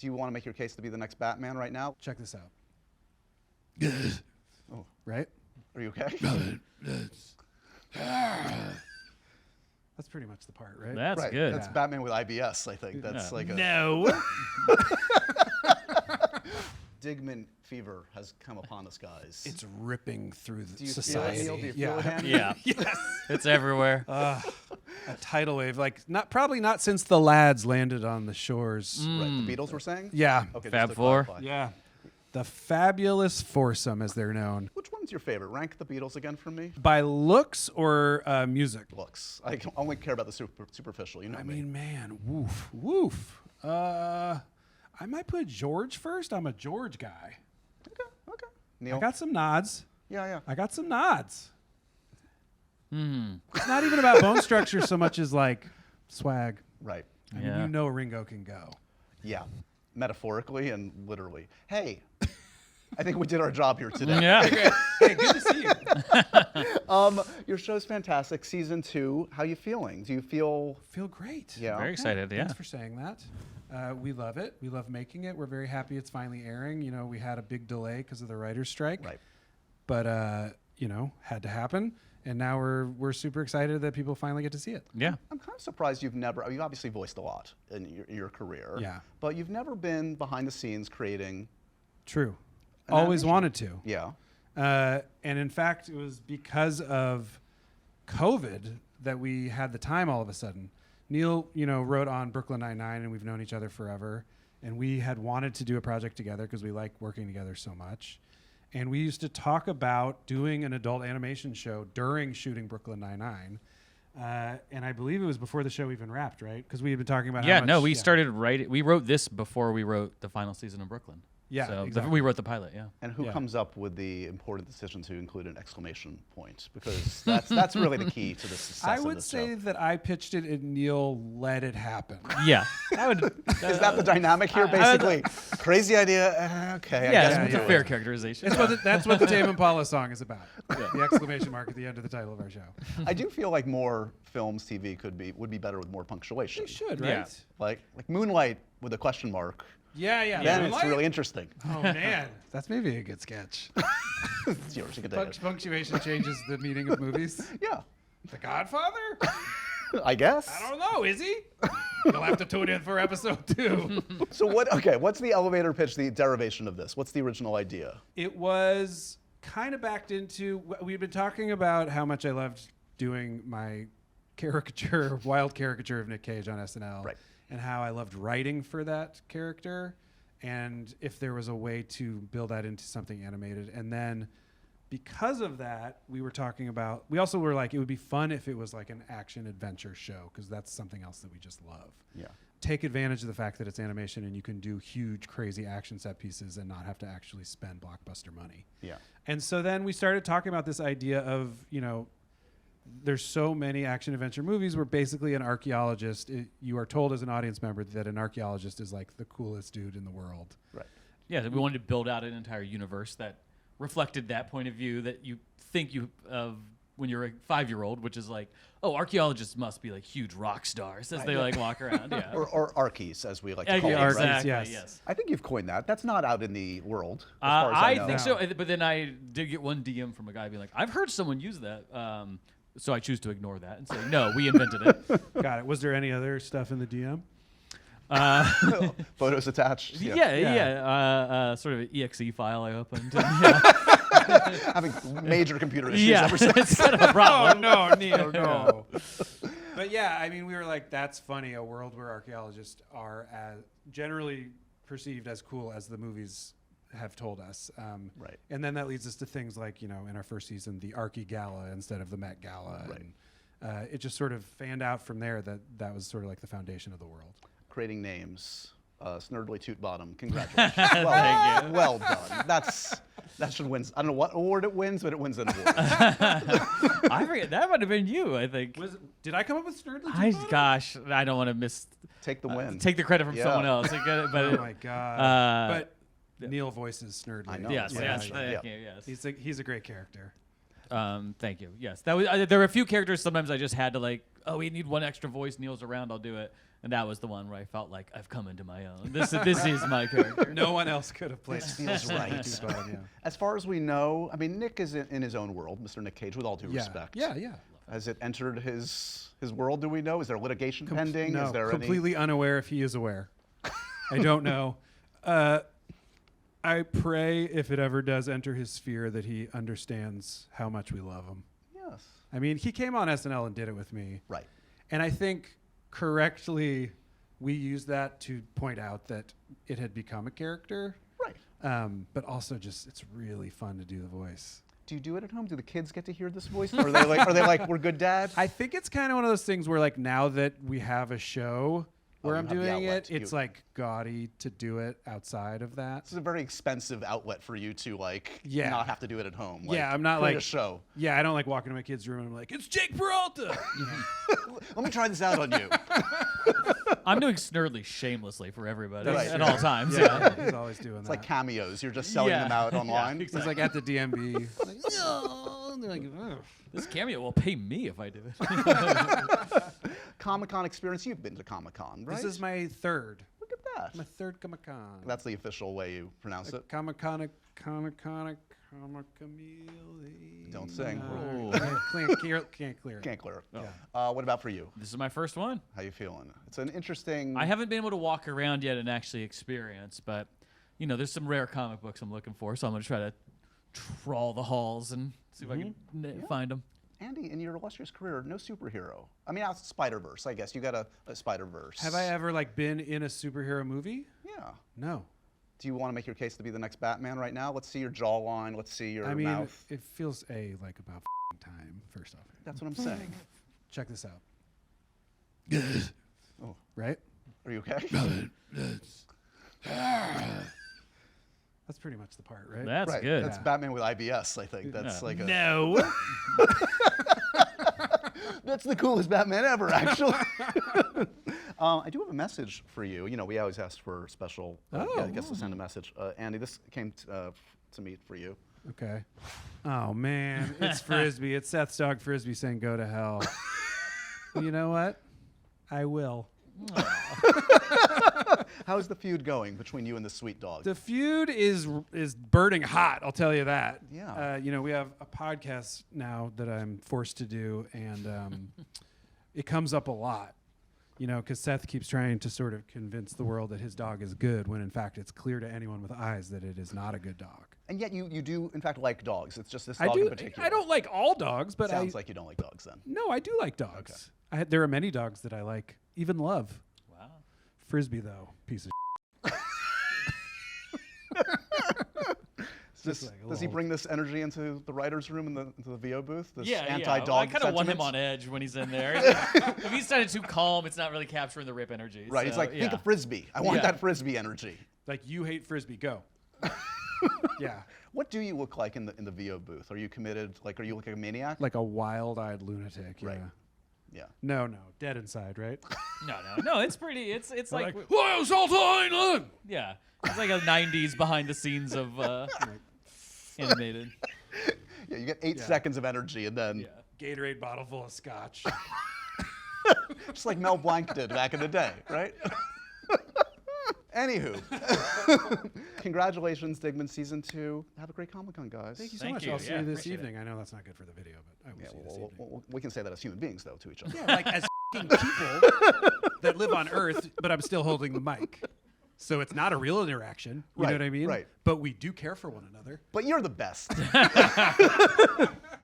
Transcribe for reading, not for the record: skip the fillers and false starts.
Do you want to make your case to be the next Batman right now? Check this out. Oh. Right? Are you okay? That's pretty much the part, right? That's right. good. That's Batman with IBS, I think. That's like a... No. Digman fever has come upon us, guys. It's ripping through Do you society. feel it, Neil? Do you feel it, Andy? Yeah. Yes. It's everywhere. A tidal wave, like probably not since the lads landed on the shores. Right. The Beatles were saying? Yeah. Okay, Fab just to Four? clarify. Yeah. The fabulous foursome, as they're known. Which one's your favorite? Rank the Beatles again for me. By looks or music? Looks. I can only care about the superficial. You know I me. mean, man, woof. I might put George first. I'm a George guy. Okay. Neil? I got some nods. yeah. I got some nods. It's not even about bone structure so much as like swag. Right. I mean, Yeah. you know Ringo can go. Yeah. Metaphorically and literally. Hey, I think we did our job here today. Yeah. Hey, good to see you. Your show's fantastic. Season 2. How you feeling? Do you feel... Feel great. Yeah. Very excited. Yeah. Thanks for saying that. We love it. We love making it. We're very happy it's finally airing. You know, we had a big delay because of the writer's strike. Right. But, you know, had to happen. And now we're super excited that people finally get to see it. Yeah. I'm kind of surprised you've obviously voiced a lot in your career. Yeah. But you've never been behind the scenes creating... True. An Always animation. wanted to. Yeah. And in fact, it was because of COVID that we had the time all of a sudden. Neil, you know, wrote on Brooklyn Nine-Nine, and we've known each other forever. And we had wanted to do a project together because we like working together so much. And we used to talk about doing an adult animation show during shooting Brooklyn Nine-Nine. And I believe it was before the show even wrapped, right? Because we had been talking about Yeah. how No, much, we started writing. We wrote this before we wrote the final season of Brooklyn. Yeah, So exactly. we wrote the pilot. Yeah. And who Yeah. comes up with the important decision to include an exclamation point? Because that's really the key to the success I of would this say show. that I pitched it and Neil let it happen. Yeah. I would. Is that the dynamic here, basically? Crazy idea. I Yeah. guess It's we'll a do fair it. characterization. That's what the Tame Impala song is about. The exclamation mark at the end of the title of our show. I do feel like more films, TV would be better with more punctuation. They should, Yeah. right? Like Moonlight with a question mark. Yeah. Then Moonlight? it's really interesting. Oh man, that's maybe a good sketch. It's yours. You can take it. Punctuation changes the meaning of movies. Yeah, The Godfather? I guess. I don't know. Is he? You'll have to tune in for episode 2. So what's the elevator pitch, the derivation of this? What's the original idea? It was kind of backed into. We've been talking about how much I loved doing my wild caricature of Nick Cage on SNL, Right. and how I loved writing for that character, and if there was a way to build that into something animated. And then because of that, we also were like, it would be fun if it was like an action adventure show, because that's something else that we just love. Yeah. Take advantage of the fact that it's animation and you can do huge, crazy action set pieces and not have to actually spend blockbuster money. Yeah. And so then we started talking about this idea of, you know, there's so many action adventure movies where basically an archaeologist, you are told as an audience member that an archaeologist is like the coolest dude in the world. Right. Yeah. We wanted to build out an entire universe that reflected that point of view that you think you of when you're a 5-year-old, which is like, oh, archaeologists must be like huge rock stars as they like walk around. Yeah. Or Archies, as we like to Yeah, call yeah, them. Archies, Right? exactly. yes. Yes. I think you've coined that. That's not out in the world, as far as I I know. think so, but then I did get one DM from a guy being like, "I've heard someone use that," so I choose to ignore that and say, "No, we invented it." Got it. Was there any other stuff in the DM? Photos attached. Yeah. Sort of an exe file I opened. Yeah, Having major computer issues yeah. ever since. It's kind of a problem. No, Neil, no. But yeah, I mean, we were like, that's funny, a world where archaeologists are as generally perceived as cool as the movies have told us. Right. And then that leads us to things like, you know, in our first season, the Archie Gala instead of the Met Gala. Right. And it just sort of fanned out from there that was sort of like the foundation of the world. Creating names. Snurdly Toot Bottom. Congratulations. Well done. That should win. I don't know what award it wins, but it wins an award. I forget. That might have been you, I think. Did I come up with Snurdly? Gosh, I don't want to Take the win. take the credit from Yeah. someone else. But Oh my god! but Neil voices Snurdly. I know. yes, Yeah, yes, yeah. thank you, yes. He's a great character. Thank you. Yes, that was. There were a few characters. Sometimes I just had to like, oh, we need one extra voice. Neil's around. I'll do it. And that was the one where I felt like I've come into my own. This is my character. No one else could have played. This feels right. Tooth Bottom, yeah. As far as we know, I mean, Nick is in his own world, Mr. Nick Cage, with all due respect. Yeah, yeah. Has it entered his world? Do we know? Is there litigation pending? No, Is there completely unaware if he is aware. I don't know. I pray if it ever does enter his sphere that he understands how much we love him. Yes. I mean, he came on SNL and did it with me. Right. And I think correctly we used that to point out that it had become a character. Right. But also just it's really fun to do the voice. Do you do it at home? Do the kids get to hear this voice? Are they like, we're good dad? I think it's kind of one of those things where like now that we have a show where you I'm have the doing outlet. it, it's like gaudy to do it outside of that. This is a very expensive outlet for you to Yeah. not have to do it at home. Yeah, I'm not create like a show. Yeah, I don't like walking to my kid's room and I'm like, it's Jake Peralta. Let me try this out on you. I'm doing Snurdly shamelessly for everybody Right. at all times. Yeah, he's always doing It's that. like cameos. You're just selling Yeah. them out Yeah, online. He's like at the DMV. Like, no. And they're like, "Ugh." This cameo will pay me if I do it. Comic-Con experience. You've been to Comic-Con, right? This is my third. Look at that. My third Comic-Con. That's the official way you pronounce it. Comic-Con. Don't sing. Can't clear it. Can't clear it. Yeah. What about for you? This is my first one. How you feeling? It's an interesting. I haven't been able to walk around yet and actually experience, but you know, there's some rare comic books I'm looking for, so I'm gonna try to trawl the halls and see if I can find them. Andy, in your illustrious career, no superhero. I mean, out Spider-Verse, I guess. You got a Spider-Verse. Have I ever like been in a superhero movie? Yeah. No. Do you want to make your case to be the next Batman right now? Let's see your jawline. Let's see your I mean, mouth. it feels like about time. First off, That's what I'm saying. check this out. Oh. Right? Are you okay? That's pretty much the part, right? That's right. good. That's Batman with IBS, I think. That's like a. No. That's the coolest Batman ever, actually. I do have a message for you. You know, we always ask for special guests to send a message. Andy, this came to me for you. Okay. Oh man, it's Frisbee. It's Seth's dog Frisbee saying "Go to hell." You know what? I will. How's the feud going between you and the sweet dog? The feud is burning hot. I'll tell you that. Yeah. You know, we have a podcast now that I'm forced to do, and it comes up a lot. You know, because Seth keeps trying to sort of convince the world that his dog is good, when in fact it's clear to anyone with eyes that it is not a good dog. And yet you do, in fact, like dogs. It's just this I dog do. in particular. I don't like all dogs, but Sounds like you don't like dogs then. no, I do like dogs. There are many dogs that I like, even love. Wow. Frisbee, though, piece of Does he bring this energy into the writer's room and into the VO booth? This Yeah, anti-dog I kind of want him sentiment? on edge when he's in there. If he's started too calm, it's not really capturing the rip energy. Right, so, he's like, think yeah. of Frisbee. I want Yeah. that Frisbee energy. like you hate Frisbee. Go. Yeah, What do you look like in the VO booth? Are you committed? Like, are you like a maniac? like a wild-eyed lunatic. Right. Yeah. Yeah. No, dead inside, right? No, it's pretty. It's like, Why Salta Island? yeah, it's like a '90s behind the scenes of animated. Yeah, you get 8 seconds of energy and then, Yeah. Gatorade bottle full of scotch. just like Mel Blanc did back in the day, right? Anywho, congratulations, Digman Season 2. Have a great Comic-Con, guys. Thank you so Thank much. you. I'll see Yeah, you this appreciate evening. I know that's not good for the video, but I will Yeah, see you this evening. we can say that as human beings, though, to each other. Yeah, like as people that live on Earth, but I'm still holding the mic. So it's not a real interaction. You Right, know what I mean? right. But we do care for one another. But you're the best.